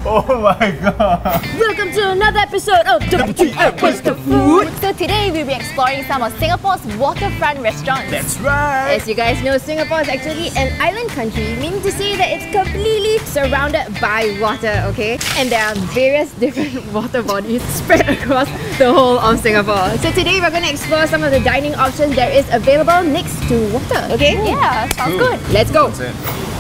Oh my god! Welcome to another episode of WTF What's the Food? So today we'll be exploring some of Singapore's waterfront restaurants. That's right! As you guys know, Singapore is actually an island country, meaning to say that it's completely surrounded by water, okay? And there are various different water bodies spread across the whole of Singapore. So today we're going to explore some of the dining options there is available next to water, okay? Yeah, sounds good. Let's go!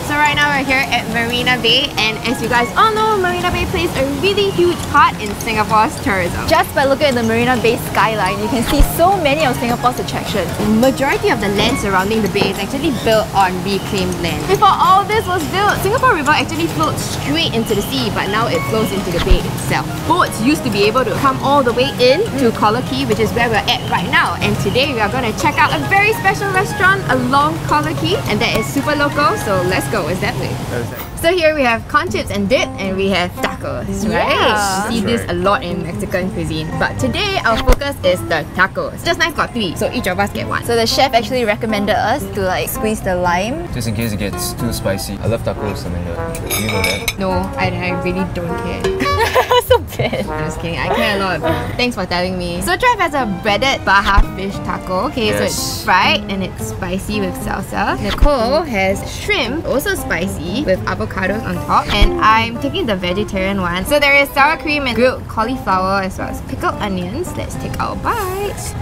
So right now we're here at Marina Bay, and as you guys all know, Marina Bay plays a really huge part in Singapore's tourism. Just by looking at the Marina Bay skyline, you can see so many of Singapore's attractions. The majority of the land surrounding the bay is actually built on reclaimed land. Before all this was built, Singapore River actually flowed straight into the sea, but now it flows into the bay itself. Boats used to be able to come all the way in to Collyer Quay, which is where we're at right now. And today we are going to check out a very special restaurant along Collyer Quay, and that is super local, so let's go. Is that way? So here we have corn chips and dip, and we have tacos, right? Yeah. You see this a lot in Mexican cuisine. But today our focus is the tacos. Just nice got 3, so each of us get 1. So the chef actually recommended us to like squeeze the lime. Just in case it gets too spicy. I love tacos, Amanda. Do you know that? No, I really don't care. So bad. I'm just kidding, I care a lot. Thanks for telling me. So Trev has a breaded Baja fish taco. Okay, so it's fried and it's spicy with salsa. Nicole has shrimp, also spicy, with avocados on top. And I'm taking the vegetarian one. So there is sour cream and grilled cauliflower as well as pickled onions. Let's take our bites.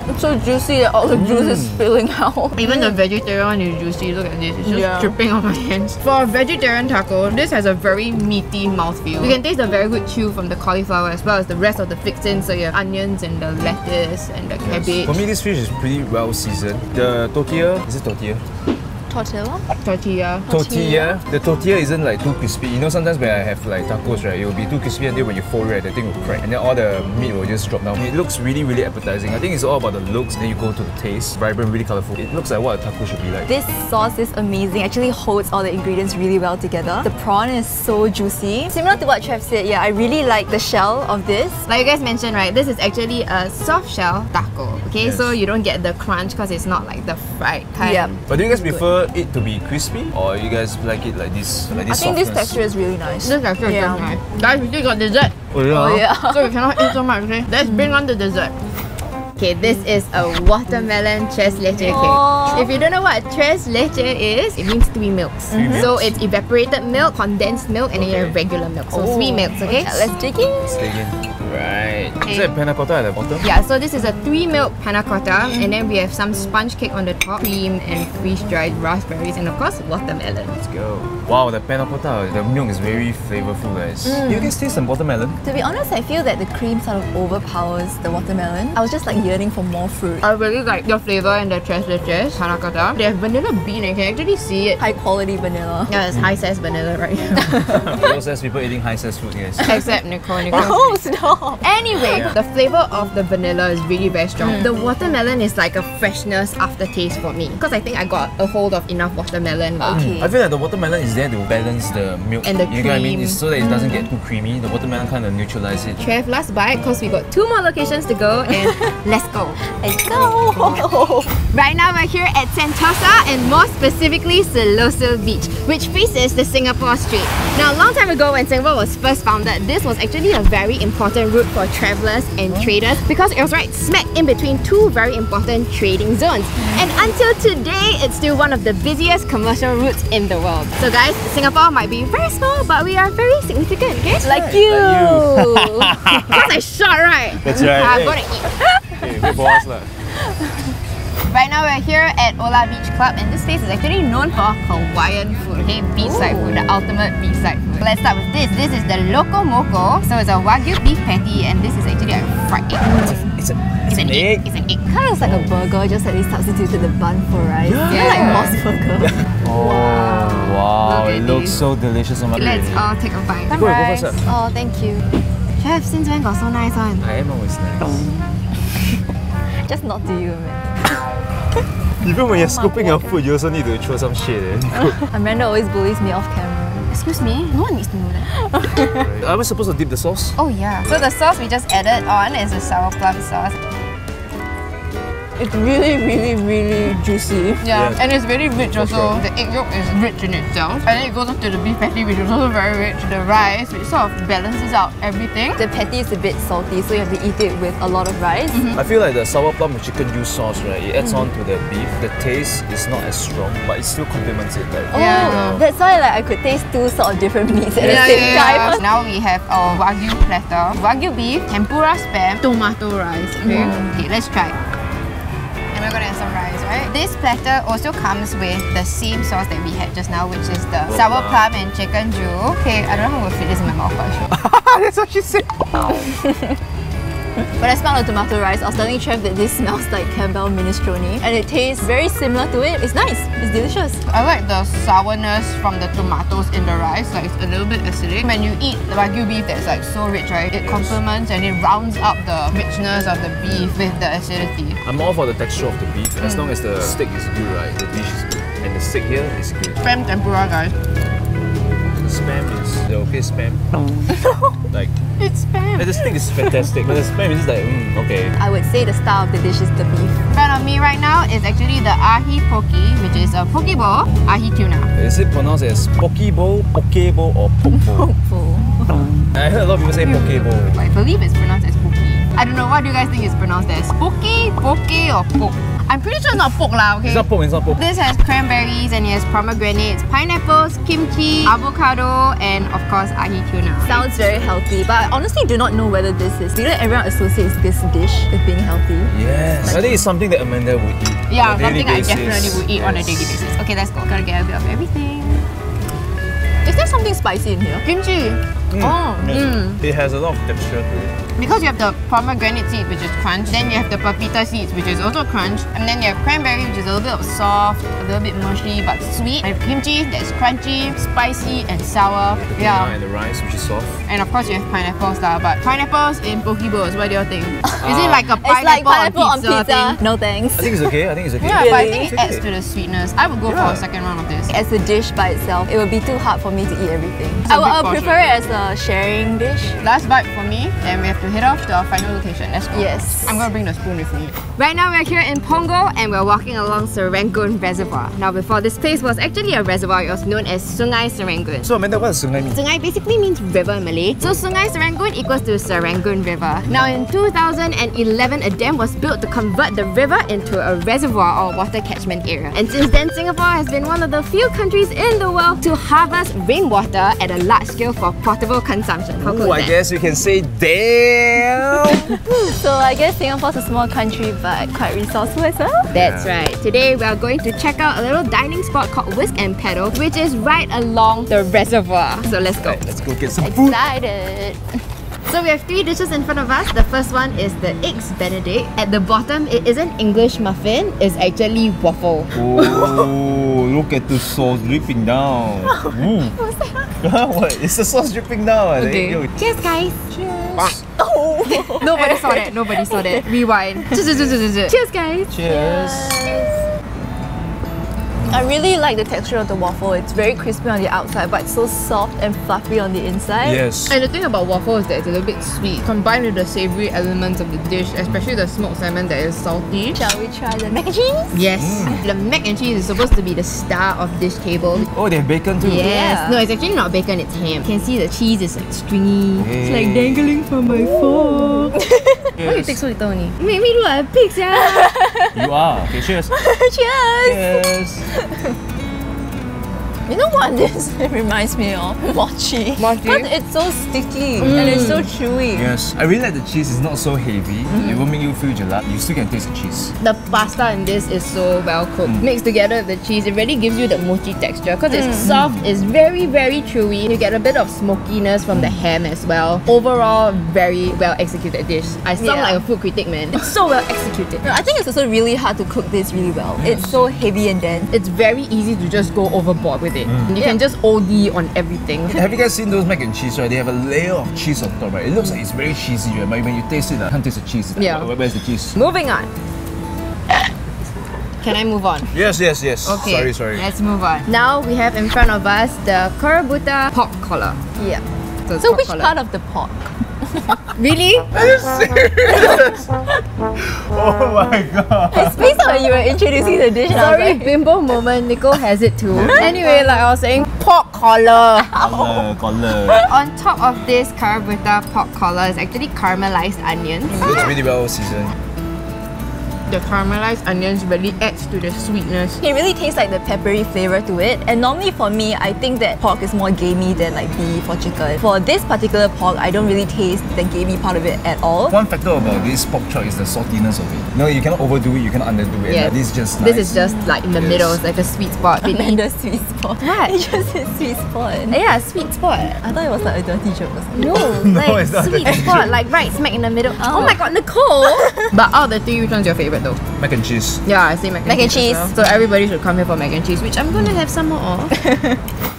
It's so juicy that all the juice is spilling out. Even the vegetarian one is juicy. Look at this, it's just Yeah. dripping on my hands. For a vegetarian taco, this has a very meaty mouthfeel. You can taste a very good chew from the cauliflower as well as the rest of the fixins. So you have onions and the lettuce and the cabbage. For me, this fish is pretty well seasoned. The tortilla, is it tortilla? Tortilla? Tortilla. Tortilla. The tortilla isn't like too crispy. You know, sometimes when I have like tacos, right, it will be too crispy until when you fold it, the thing will crack, and then all the meat will just drop down. It looks really, really appetizing. I think it's all about the looks. Then you go to the taste. Vibrant, really colorful. It looks like what a taco should be like. This sauce is amazing. Actually holds all the ingredients really well together. The prawn is so juicy. Similar to what Trev said, yeah, I really like the shell of this. Like you guys mentioned, right, this is actually a soft shell taco. Okay, Yes. so you don't get the crunch because it's not like the fried kind. Yeah. But do you guys prefer it to be crispy, or you guys like it like this I think this texture is really nice. This texture is Yeah. just nice. Guys, we still got dessert. Oh yeah. Oh yeah. So we cannot eat so much, okay? Let's bring on the dessert. Okay, this is a watermelon tres leche cake. Aww. If you don't know what tres leche is, it means 3 milks. So it's evaporated milk, condensed milk, and then you have regular milk. So 3 milks, okay? Yeah, let's dig in. Stay in. Right. Is there a panna cotta at the bottom? Yeah, so this is a 3 milk panna cotta, and then we have some sponge cake on the top, cream and freeze-dried raspberries, and of course watermelon. Let's go. Wow, the panna cotta, the milk is very flavorful, guys. You guys taste some watermelon? To be honest, I feel that the cream sort of overpowers the watermelon. I was just like yearning for more fruit. I really like the flavour in the tres leches panna cotta. They have vanilla bean, and you can actually see it. High quality vanilla. Yeah, it's high-size vanilla right here. Those as people eating high-size food, guys. Except Nicole. Oh, stop! Anyway, Yeah. the flavour of the vanilla is really very strong. The watermelon is like a freshness aftertaste for me, because I think I got a hold of enough watermelon. Okay. I feel like the watermelon is there to balance the milk And the you know what I mean? cream. It's so that it doesn't get too creamy. The watermelon kind of neutralizes it. Trev, last bite, because we got 2 more locations to go, and let's go. Let's go! Right now we're here at Sentosa, and more specifically Siloso Beach, which faces the Singapore Strait. Now a long time ago when Singapore was first founded, this was actually a very important route for travellers and traders because it was right smack in between 2 very important trading zones. And until today, it's still one of the busiest commercial routes in the world. So guys, Singapore might be very small, but we are very significant, okay? Like you! Because I shot, right? That's right. I'm Hey. gonna eat. Okay, wait for us lah. Right now we're here at Ola Beach Club, and this place is actually known for Hawaiian food, okay? Beachside food, the ultimate beachside food. Let's start with this. This is the Loco Moco. So it's a Wagyu beef patty, and this is actually a fried egg. It's an egg. It's an egg. Kind of like a burger, just that they substituted the bun for rice. Yeah. Kind of like Moss Burger. Oh, wow. Look It at looks this. so delicious on my Let's all take a bite. Go first. Oh, thank you. Chef, since when got so nice one? I am always nice. Just not to you, man. Even when you're scooping your food, you also need to throw some shit in. Amanda always bullies me off camera. Excuse me? No one needs to know that. Are we supposed to dip the sauce? Oh yeah. So the sauce we just added on is a sour plum sauce. It's really, really, really juicy. Yeah, Yes. and it's very rich also. sure. The egg yolk is rich in itself. And then it goes on to the beef patty, which is also very rich. The rice, which sort of balances out everything. The patty is a bit salty, so you have to eat it with a lot of rice. I feel like the sour plum with chicken juice sauce, right? It adds on to the beef. The taste is not as strong, but it still complements it. Like, Oh, Yeah. that's why like I could taste two sort of different meats at the same time. Now we have our Wagyu platter. Wagyu beef, tempura spam, tomato rice. Okay, let's try. And we're gonna have some rice, right? This platter also comes with the same sauce that we had just now, which is the sour plum and chicken jus. Okay, I don't know how we'll fit this in my mouth, but sure. that's what she said. When I smelled the tomato rice, I was telling Trev that this smells like Campbell minestrone, and it tastes very similar to it. It's nice. It's delicious. I like the sourness from the tomatoes in the rice, like it's a little bit acidic. When you eat the Wagyu beef that's like so rich, right? It complements and it rounds up the richness of the beef with the acidity. I'm all for the texture of the beef. As long as the steak is good, right? The dish is good. And the steak here is good. Spam tempura, guys. The spam is the okay spam. Like, It's spam. the steak is fantastic, but the spam is just like, okay. I would say the star of the dish is the beef. In front of me right now is actually the ahi poke, which is a poke bowl, ahi tuna. Is it pronounced as poke bowl, or poke bowl? Full. I heard a lot of people say poke bowl. I believe it's pronounced as poke. I don't know, what do you guys think it's pronounced as? Poke, or poke? I'm pretty sure it's not poke lah, okay? It's not poke, it's not poke. This has cranberries and it has pomegranates, pineapples, kimchi, avocado, and of course ahi tuna. Sounds very healthy, but I honestly do not know whether this is. You know, everyone associates this dish with being healthy. Yes. I think it's something that Amander would eat. Yeah, on a daily something I basis. definitely would eat on a Yes. daily basis. Okay, let's go. Gotta get a bit of everything. Is there something spicy in here? Kimchi. Oh. It has a lot of texture to it. Because you have the pomegranate seeds, which is crunch, then you have the papita seeds, which is also crunch, and then you have cranberry, which is a little bit of soft, a little bit mushy, but sweet. And kimchi that's crunchy, spicy, and sour. Yeah. And the rice, which is soft. And of course you have pineapples lah, but pineapples in poke bowls, what do you think? Is it like a It's like pineapple, pineapple on pizza. thing? No thanks. I think it's okay. I think it's okay. Yeah, but I Really? think it adds to the sweetness. I would go for a second round of this. As a dish by itself, it would be too hard for me to eat everything. a I would big prefer it as a sharing dish. Last bite for me, then we have to head off to our final location. Let's go. Yes. I'm gonna bring the spoon with me. Right now we're here in Punggol and we're walking along Serangoon Reservoir. Now before this place was actually a reservoir, it was known as Sungai Serangoon. So Amanda, what does sungai mean? Sungai basically means river in Malay. So Sungai Serangoon equals to Serangoon River. Now in 2011, a dam was built to convert the river into a reservoir or water catchment area. And since then, Singapore has been one of the few countries in the world to harvest rainwater at a large scale for potable consumption. How cool Ooh, I is that? guess we can say damn. So I guess Singapore's a small country, but quite resourceful as well. That's right. Today we are going to check out a little dining spot called Whisk and Paddle, which is right along the reservoir. So let's go. Right, let's go get some food. Excited. So we have 3 dishes in front of us. The first one is the Eggs Benedict. At the bottom, it isn't English muffin, it's actually waffle. Oh, look at the sauce dripping down. What's that? What? It's the sauce dripping down. Okay. Cheers, guys. Cheers. Oh. Nobody saw that. Nobody saw that. Rewind. Cheers, guys. Cheers. I really like the texture of the waffle. It's very crispy on the outside, but it's so soft and fluffy on the inside. Yes. And the thing about waffle is that it's a little bit sweet, combined with the savoury elements of the dish, especially the smoked salmon that is salty. Shall we try the mac and cheese? Yes. The mac and cheese is supposed to be the star of this table. Oh, they have bacon too. Yes. Yeah. No, it's actually not bacon, it's ham. You can see the cheese is like stringy. Hey. It's like dangling from my fork. Why you take so little only? Make me look like a pig, yeah. You are. Okay, cheers. Cheers! Cheers. You know what this reminds me of? Mochi. Mochi? Because it's so sticky and it's so chewy. Yes. I really like the cheese. It's not so heavy. It won't make you feel gelato. You still can taste the cheese. The pasta in this is so well cooked. Mixed together with the cheese, it really gives you the mochi texture because it's soft, it's very, very chewy. You get a bit of smokiness from the ham as well. Overall, very well executed dish. I sound Yeah. like a food critic, man. It's so well executed. No, I think it's also really hard to cook this really well. It's so heavy and dense. It's very easy to just go overboard with it. You can just OD on everything. Have you guys seen those mac and cheese, right? They have a layer of cheese on top, right? It looks like it's very cheesy, right? But when you taste it, you can't taste the cheese. Yeah. Where's the cheese? Moving on. Can I move on? Yes, yes, yes. Okay. Sorry. Let's move on. Now we have in front of us the Kurabuta pork collar. Yeah. it's So pork which collar. part of the pork? Really? Are you serious? Oh my god. It's based on when you were introducing the dish. and I was Sorry, like, bimbo moment. Nicole has it too. Anyway, like I was saying, pork collar. Collar. On top of this carburetor pork collar is actually caramelized onions. Looks really well seasoned. The caramelized onions really adds to the sweetness. it really tastes like the peppery flavour to it. And normally for me, I think that pork is more gamey than like beef or chicken. For this particular pork, I don't really taste the gamey part of it at all. One factor about this pork chop is the saltiness of it. No, you cannot overdo it, you cannot underdo it. Yeah. This is just This nice. is just like in the middle, it's like a sweet spot. Amander sweet spot. What? It just said sweet spot. Yeah, sweet spot. I thought it was like a dirty joke or something. No, No, like it's not sweet that spot, good. like right smack in the middle. Oh. Oh my god, Nicole! But out of the three, which one's your favorite though? Mac and cheese. Yeah, I say mac and cheese. as well. So everybody should come here for mac and cheese, which I'm gonna have some more of.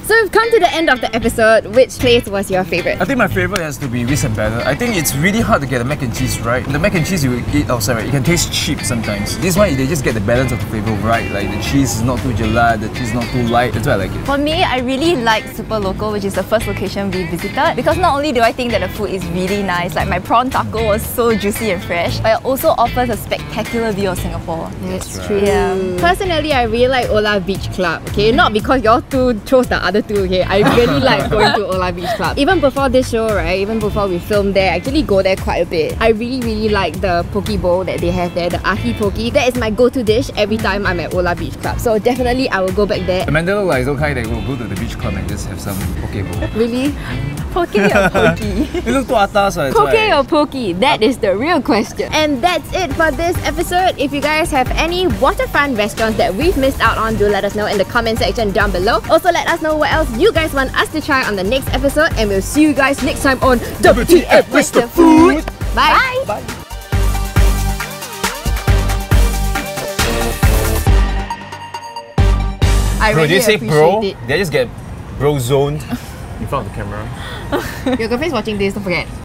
So we've come to the end of the episode. Which place was your favorite? I think my favorite has to be whisk and batter. I think it's really hard to get the mac and cheese right. The mac and cheese you eat outside, right, it can taste cheap sometimes. This one, they just get the balance of the flavor right. Like the cheese is not too gelat, the cheese is not too light. That's why I like it. For me, I really like Super Local, which is the first location we visited, because not only do I think that the food is really nice, like my prawn taco was so juicy and fresh, but it also offers a spectacular view of Singapore. That's right. true. Yeah. Personally, I really like Ola Beach Club. Okay, not because y'all two chose the other two. Okay, I really like going to Ola Beach Club. Even before this show, right? Even before we filmed there, I actually go there quite a bit. I really like the poke bowl that they have there, the ahi poke. That is my go-to dish every time I'm at Ola Beach Club. So definitely, I will go back there. Amanda look like it's okay that we'll go to the beach club and just have some poke bowl. Really? Poke or pokey? You look too atas, that's Poke why. or pokey? That is the real question. And that's it for this episode. If you guys have any waterfront restaurants that we've missed out on, do let us know in the comment section down below. Also, let us know what else you guys want us to try on the next episode, and we'll see you guys next time on WTF with the Food. Bye. Bye. I Bro, really did you say bro? appreciate Did I just get bro zoned in front of the camera? it. Your girlfriend's watching this, don't forget.